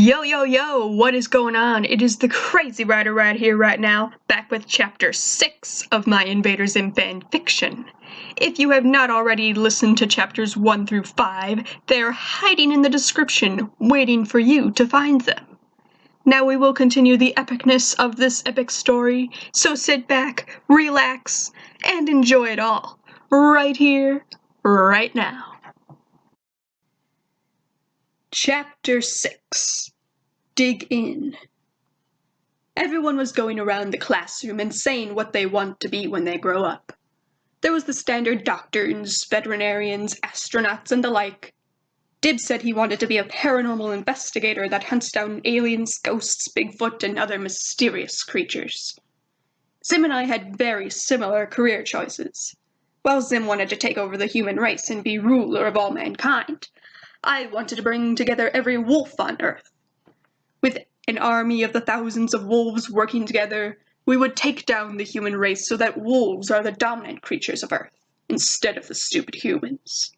Yo, yo, yo, what is going on? It is the Crazy Writer right here, right now, back with Chapter 6 of my Invaders in fan fiction. If you have not already listened to Chapters 1 through 5, they are hiding in the description, waiting for you to find them. Now we will continue the epicness of this epic story, so sit back, relax, and enjoy it all, right here, right now. Chapter 6 Dig In. Everyone was going around the classroom and saying what they want to be when they grow up. There was the standard doctors, veterinarians, astronauts, and the like. Dib said he wanted to be a paranormal investigator that hunts down aliens, ghosts, Bigfoot, and other mysterious creatures. Zim and I had very similar career choices. While Zim wanted to take over the human race and be ruler of all mankind, I wanted to bring together every wolf on Earth. With an army of the thousands of wolves working together, we would take down the human race so that wolves are the dominant creatures of Earth, instead of the stupid humans.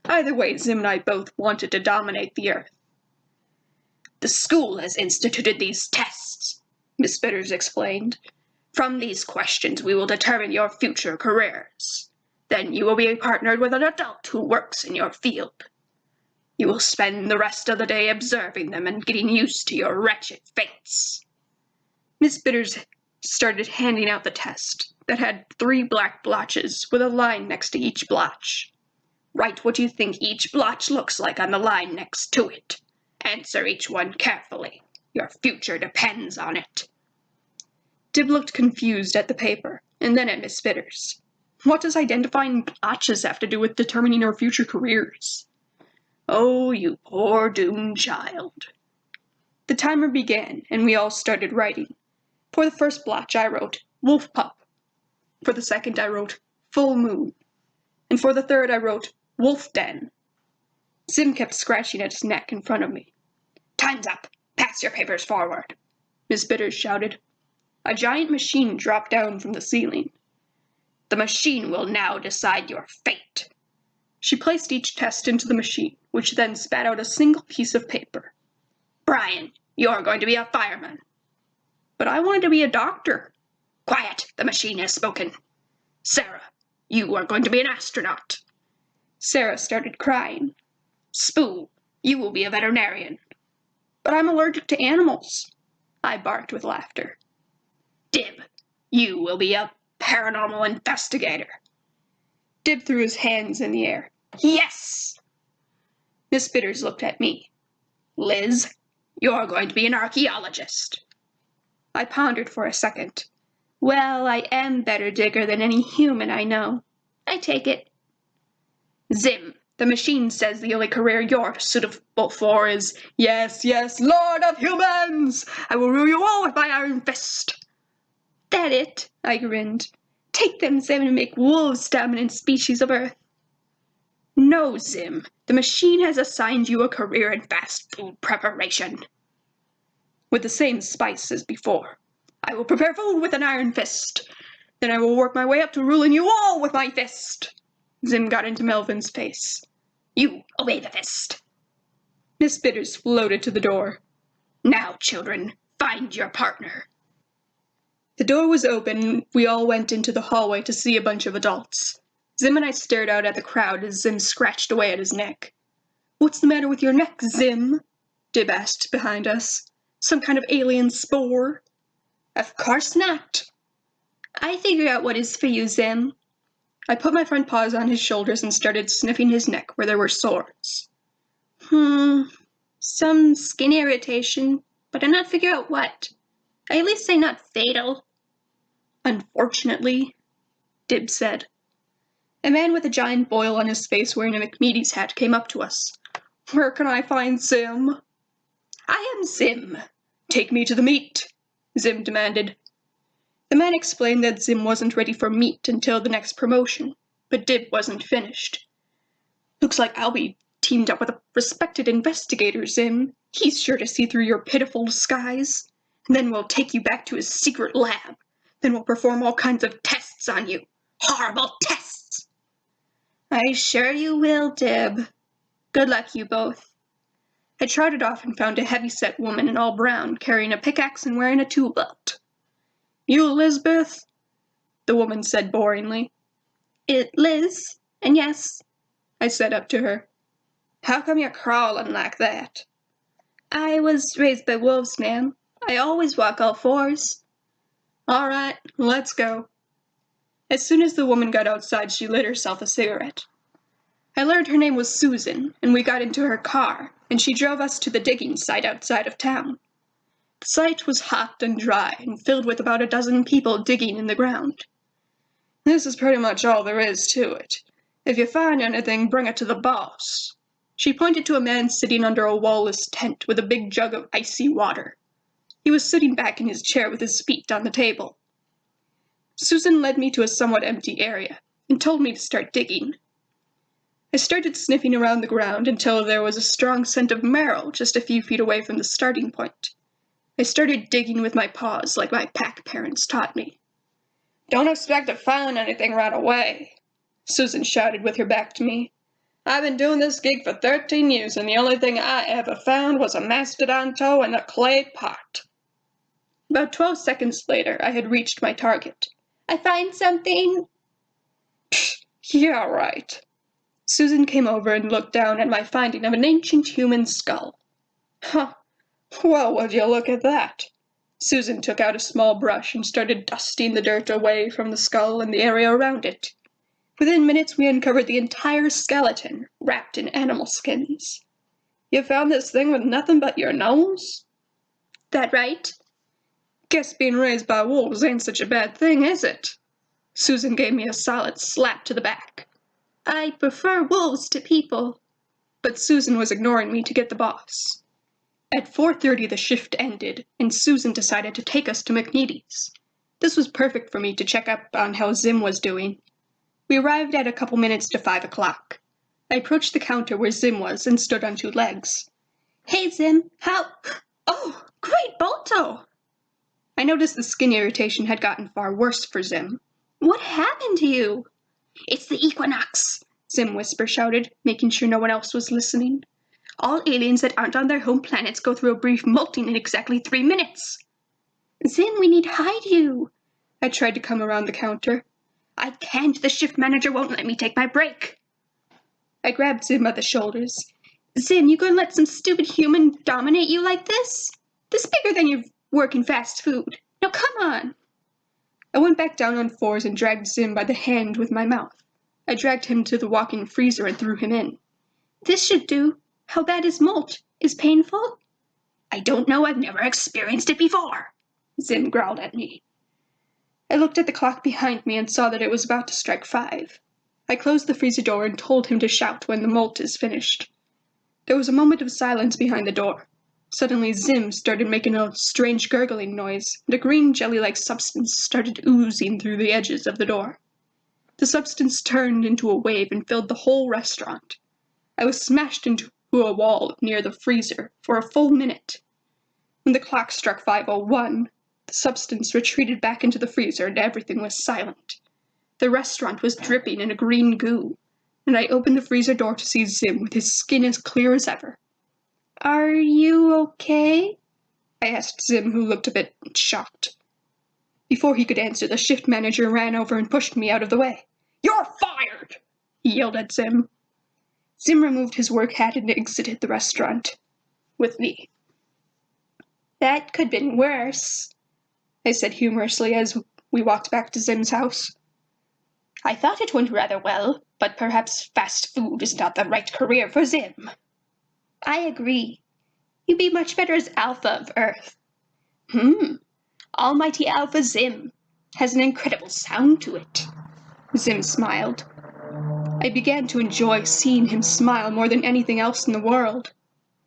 Either way, Zim and I both wanted to dominate the Earth. The school has instituted these tests, Miss Bitters explained. From these questions we will determine your future careers. Then you will be partnered with an adult who works in your field. You will spend the rest of the day observing them and getting used to your wretched fates. Miss Bitters started handing out the test that had 3 black blotches with a line next to each blotch. Write what you think each blotch looks like on the line next to it. Answer each one carefully. Your future depends on it. Dib looked confused at the paper, and then at Miss Bitters. What does identifying blotches have to do with determining our future careers? Oh, you poor doomed child. The timer began, and we all started writing. For the first blotch I wrote, Wolf Pup. For the second I wrote, Full Moon. And for the third I wrote, Wolf Den. Zim kept scratching at his neck in front of me. Time's up. Pass your papers forward, Miss Bitters shouted. A giant machine dropped down from the ceiling. The machine will now decide your fate. She placed each test into the machine, which then spat out a single piece of paper. Brian, you're going to be a fireman. But I wanted to be a doctor. Quiet, the machine has spoken. Sarah, you are going to be an astronaut. Sarah started crying. Spoo, you will be a veterinarian. But I'm allergic to animals, I barked with laughter. Dib, you will be a paranormal investigator. Dib threw his hands in the air. Yes! Miss Bitters looked at me. Liz, you're going to be an archaeologist. I pondered for a second. Well, I am better digger than any human I know. I take it. Zim, the machine says the only career you're suitable for is, yes, yes, Lord of Humans! I will rule you all with my iron fist. That it? I grinned. Take them, Zim, and make wolves dominant species of Earth. No, Zim. The machine has assigned you a career in fast food preparation. With the same spice as before. I will prepare food with an iron fist. Then I will work my way up to ruling you all with my fist. Zim got into Melvin's face. You, obey the fist. Miss Bitters floated to the door. Now, children, find your partner. The door was open. We all went into the hallway to see a bunch of adults. Zim and I stared out at the crowd as Zim scratched away at his neck. What's the matter with your neck, Zim? Dib asked behind us. Some kind of alien spore? Of course not. I figured out what is for you, Zim. I put my front paws on his shoulders and started sniffing his neck where there were sores. Some skin irritation, but I'm not figuring out what. At least say not fatal. Unfortunately, Dib said. A man with a giant boil on his face wearing a McMeady's hat came up to us. Where can I find Zim? I am Zim. Take me to the meet, Zim demanded. The man explained that Zim wasn't ready for meet until the next promotion, but Dib wasn't finished. Looks like I'll be teamed up with a respected investigator, Zim. He's sure to see through your pitiful disguise. And then we'll take you back to his secret lab. Then we'll perform all kinds of tests on you. Horrible tests! I sure you will, Dib. Good luck, you both. I trotted off and found a heavy-set woman in all brown, carrying a pickaxe and wearing a tool belt. "You Elizabeth?" the woman said boringly. "Liz, and yes," I said up to her. "How come you're crawling like that?" "I was raised by wolves, ma'am. I always walk all fours." "All right, let's go." As soon as the woman got outside, she lit herself a cigarette. I learned her name was Susan, and we got into her car, and she drove us to the digging site outside of town. The site was hot and dry and filled with about a dozen people digging in the ground. "This is pretty much all there is to it. If you find anything, bring it to the boss." She pointed to a man sitting under a wall-less tent with a big jug of icy water. He was sitting back in his chair with his feet on the table. Susan led me to a somewhat empty area and told me to start digging. I started sniffing around the ground until there was a strong scent of marrow just a few feet away from the starting point. I started digging with my paws like my pack parents taught me. "Don't expect to find anything right away," Susan shouted with her back to me. "I've been doing this gig for 13 years, and the only thing I ever found was a mastodon toe in a clay pot." About 12 seconds later, I had reached my target. "I find something." "Pfft, yeah, right." Susan came over and looked down at my finding of an ancient human skull. "Huh, well, would you look at that?" Susan took out a small brush and started dusting the dirt away from the skull and the area around it. Within minutes, we uncovered the entire skeleton, wrapped in animal skins. "You found this thing with nothing but your nose?" "That right?" "Guess being raised by wolves ain't such a bad thing, is it?" Susan gave me a solid slap to the back. "I prefer wolves to people." But Susan was ignoring me to get the boss. At 4:30 the shift ended, and Susan decided to take us to McNeady's. This was perfect for me to check up on how Zim was doing. We arrived at a couple minutes to 5 o'clock. I approached the counter where Zim was and stood on 2 legs. "Hey, Zim, how— Oh, great Balto!" I noticed the skin irritation had gotten far worse for Zim. "What happened to you?" "It's the equinox," Zim Whisper shouted, making sure no one else was listening. "All aliens that aren't on their home planets go through a brief molting in exactly 3 minutes." "Zim, we need hide you." I tried to come around the counter. "I can't. The shift manager won't let me take my break." I grabbed Zim by the shoulders. "Zim, you gonna let some stupid human dominate you like this? This bigger than your work in fast food. Now come on." I went back down on 4s and dragged Zim by the hand with my mouth. I dragged him to the walk-in freezer and threw him in. "This should do. How bad is molt? Is painful?" "I don't know. I've never experienced it before," Zim growled at me. I looked at the clock behind me and saw that it was about to strike 5. I closed the freezer door and told him to shout when the molt is finished. There was a moment of silence behind the door. Suddenly Zim started making a strange gurgling noise, and a green jelly-like substance started oozing through the edges of the door. The substance turned into a wave and filled the whole restaurant. I was smashed into a wall near the freezer for a full minute. When the clock struck 5:01, the substance retreated back into the freezer and everything was silent. The restaurant was dripping in a green goo, and I opened the freezer door to see Zim with his skin as clear as ever. "Are you okay?" I asked Zim, who looked a bit shocked. Before he could answer, the shift manager ran over and pushed me out of the way. "You're fired!" he yelled at Zim. Zim removed his work hat and exited the restaurant with me. "That could have been worse," I said humorously as we walked back to Zim's house. "I thought it went rather well, but perhaps fast food is not the right career for Zim." "I agree. You'd be much better as Alpha of Earth." Almighty Alpha Zim has an incredible sound to it." Zim smiled. I began to enjoy seeing him smile more than anything else in the world.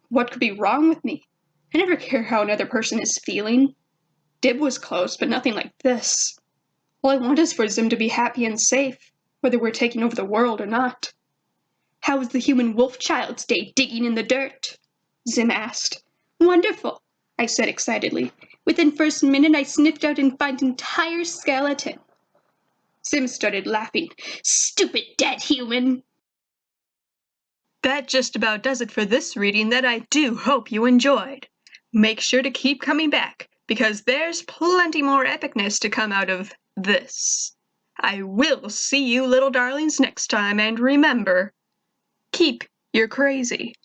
What could be wrong with me? I never care how another person is feeling. Dib was close, but nothing like this. All I want is for Zim to be happy and safe, whether we're taking over the world or not. "How was the human wolf child's day digging in the dirt?" Zim asked. "Wonderful," I said excitedly. "Within first minute I sniffed out and found entire skeleton." Zim started laughing. "Stupid dead human!" That just about does it for this reading that I do hope you enjoyed. Make sure to keep coming back, because there's plenty more epicness to come out of this. I will see you little darlings next time, and remember, keep your crazy.